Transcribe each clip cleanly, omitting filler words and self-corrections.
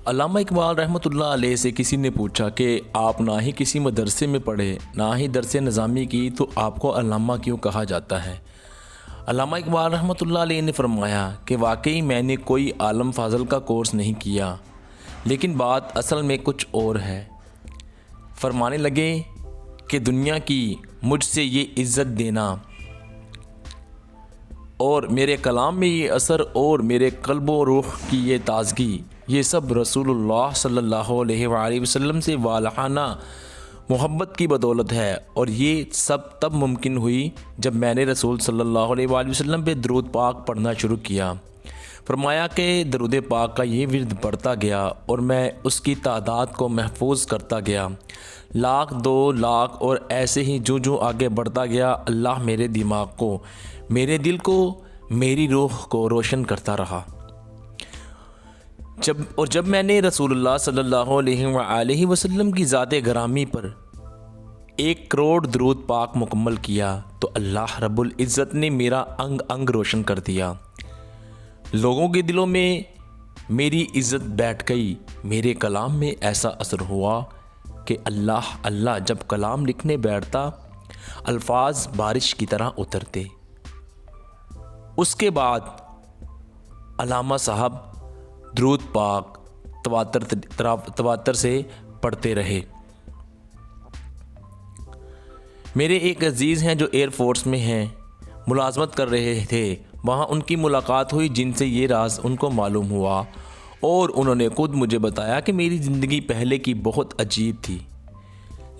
अल्लामा इकबाल रहमतुल्लाह अलैह से किसी ने पूछा कि आप ना ही किसी मदरसे में पढ़े ना ही दरस निज़ामी की तो आपको अल्लामा क्यों कहा जाता है। अल्लामा इकबाल रहमतुल्लाह अलैह ने फरमाया कि वाकई मैंने कोई आलम फाजल का कोर्स नहीं किया, लेकिन बात असल में कुछ और है। फरमाने लगे कि दुनिया की मुझसे ये इज़्ज़त देना और मेरे कलाम में ये असर और मेरे कल्ब व रूह की ये ताज़गी, ये सब रसूलुल्लाह सल्लल्लाहु अलैहि वसल्लम से वालहाना मोहब्बत की बदौलत है। और ये सब तब मुमकिन हुई जब मैंने रसूल सल्लल्लाहु अलैहि वसल्लम पे दरूद पाक पढ़ना शुरू किया। फरमाया कि दरूद पाक का ये विर्द बढ़ता गया और मैं उसकी तादाद को महफूज करता गया, लाख 2 लाख, और ऐसे ही जो जो आगे बढ़ता गया अल्लाह मेरे दिमाग को, मेरे दिल को, मेरी रूह को रोशन करता रहा। जब मैंने रसूलुल्लाह सल्लल्लाहु अलैहि वसल्लम की ज़ात गरामी पर 1 करोड़ दरूद पाक मुकम्मल किया तो अल्लाह रब्बुल इज़्ज़त ने मेरा अंग अंग रोशन कर दिया। लोगों के दिलों में मेरी इज़्ज़त बैठ गई। मेरे कलाम में ऐसा असर हुआ कि अल्लाह अल्लाह जब कलाम लिखने बैठता अल्फाज बारिश की तरह उतरते। उसके बाद अल्लामा साहब दरूद पाक तवातर से पढ़ते रहे। मेरे एक अजीज़ हैं जो एयरफोर्स में हैं, मुलाजमत कर रहे थे। वहाँ उनकी मुलाकात हुई जिनसे ये राज उनको मालूम हुआ और उन्होंने खुद मुझे बताया कि मेरी ज़िंदगी पहले की बहुत अजीब थी,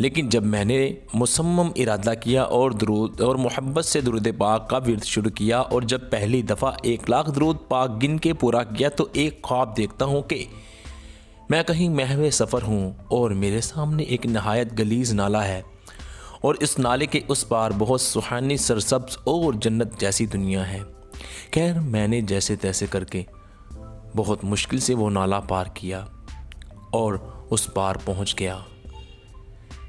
लेकिन जब मैंने मुसम्मम इरादा किया और दरूद और मोहब्बत से दरूद पाक का विर्द शुरू किया और जब पहली दफ़ा 1 लाख दरूद पाक गिन के पूरा किया तो एक ख्वाब देखता हूँ कि मैं कहीं महवे सफ़र हूँ और मेरे सामने एक नहायत गलीज़ नाला है और इस नाले के उस पार बहुत सुहानी सरसब्ज़ और जन्नत जैसी दुनिया है। खैर मैंने जैसे तैसे करके बहुत मुश्किल से वो नाला पार किया और उस पार पहुँच गया।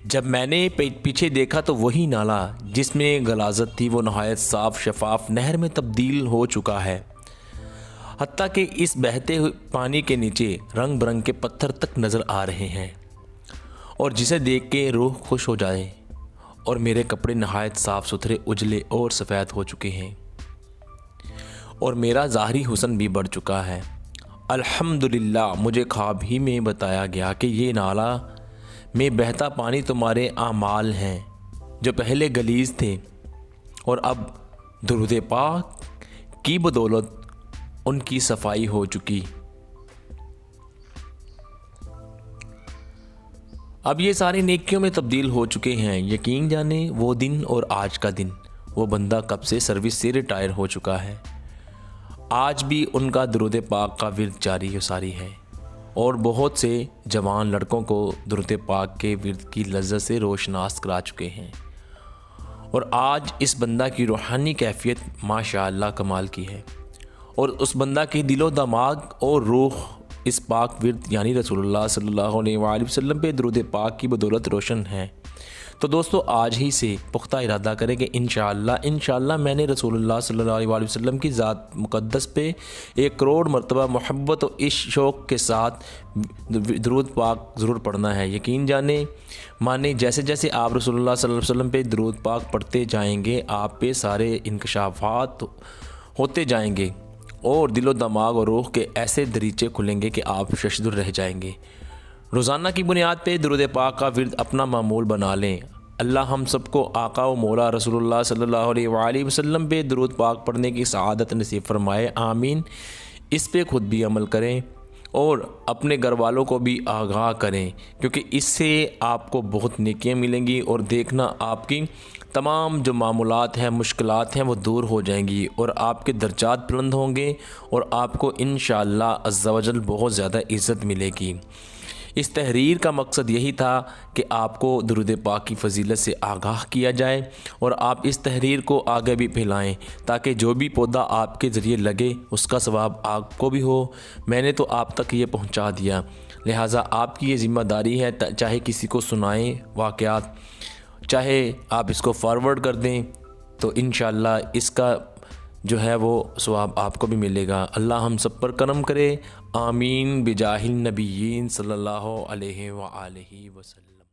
जब मैंने पीछे देखा तो वही नाला जिसमें गलाजत थी वो नहायत साफ़ शफाफ नहर में तब्दील हो चुका है। हत्ता कि इस बहते हुए पानी के नीचे रंग बिरंग के पत्थर तक नज़र आ रहे हैं और जिसे देख के रूह खुश हो जाए। और मेरे कपड़े नहायत साफ़ सुथरे उजले और सफ़ेद हो चुके हैं और मेरा ज़ाहरी हुस्न भी बढ़ चुका है। अल्हम्दुलिल्लाह मुझे ख्वाब ही में बताया गया कि ये नाला में बहता पानी तुम्हारे आमाल हैं जो पहले गलीज़ थे और अब दरूद पाक की बदौलत उनकी सफाई हो चुकी। अब ये सारे नेकियों में तब्दील हो चुके हैं। यकीन जाने वो दिन और आज का दिन, वो बंदा कब से सर्विस से रिटायर हो चुका है। आज भी उनका दरूद पाक का विर्द जारी सारी है और बहुत से जवान लड़कों को दरूद पाक के विर्द की लज्जत से रोशनास करा चुके हैं। और आज इस बंदा की रूहानी कैफियत माशाअल्लाह कमाल की है और उस बंदा के दिलो दिमाग और रूह इस पाक विर्द यानी रसूलुल्लाह सल्लल्लाहु अलैहि वसल्लम पे दरूद पाक की बदौलत रोशन है। तो दोस्तों आज ही से पुख्ता इरादा करें कि इंशाअल्लाह मैंने रसूलुल्लाह सल्लल्लाहु अलैहि वसल्लम की ज़ात मुक़द्दस पे 1 करोड़ मरतबा मोहब्बत और इश्क शौक़ के साथ दरूद पाक ज़रूर पढ़ना है। यकीन जाने माने जैसे जैसे आप रसूलुल्लाह सल्लल्लाहु अलैहि वसल्लम पे दरूद पाक पढ़ते जाएंगे आप पे सारे इंकशाफात होते जाएंगे और दिलो दिमाग और रूह के ऐसे दरीचे खुलेंगे कि आप शशदुर रह जाएंगे। रोज़ाना की बुनियाद पे दरूद पाक का विर्द अपना मामूल बना लें। अल्लाह हम सबको आका व मौला रसूलुल्लाह सल्लल्लाहु अलैहि वसल्लम पे दरूद पाक पढ़ने की सआदत नसीब फरमाए, आमीन। इस पे खुद भी अमल करें और अपने घर वालों को भी आगाह करें क्योंकि इससे आपको बहुत नेकियां मिलेंगी और देखना आपकी तमाम जो मामूलात हैं मुश्किलात हैं वो दूर हो जाएंगी और आपके दर्जात बुलंद होंगे और आपको इंशाअल्लाह अज़्ज़ा वजल बहुत ज़्यादा इज़्ज़त मिलेगी। इस तहरीर का मकसद यही था कि आपको दरूद पाक की फ़जीलत से आगाह किया जाए और आप इस तहरीर को आगे भी फैलाएं ताकि जो भी पौधा आपके ज़रिए लगे उसका सवाब आपको भी हो। मैंने तो आप तक ये पहुंचा दिया, लिहाजा आपकी ये ज़िम्मेदारी है, चाहे किसी को सुनाएं वाक़यात, चाहे आप इसको फॉरवर्ड कर दें, तो इंशाअल्लाह इसका जो है वो सवाब आपको भी मिलेगा। अल्लाह हम सब पर करम करे, आमीन बिजाहिल नबीयीन सल्लल्लाहु अलैहि व आलिहि वसल्लम।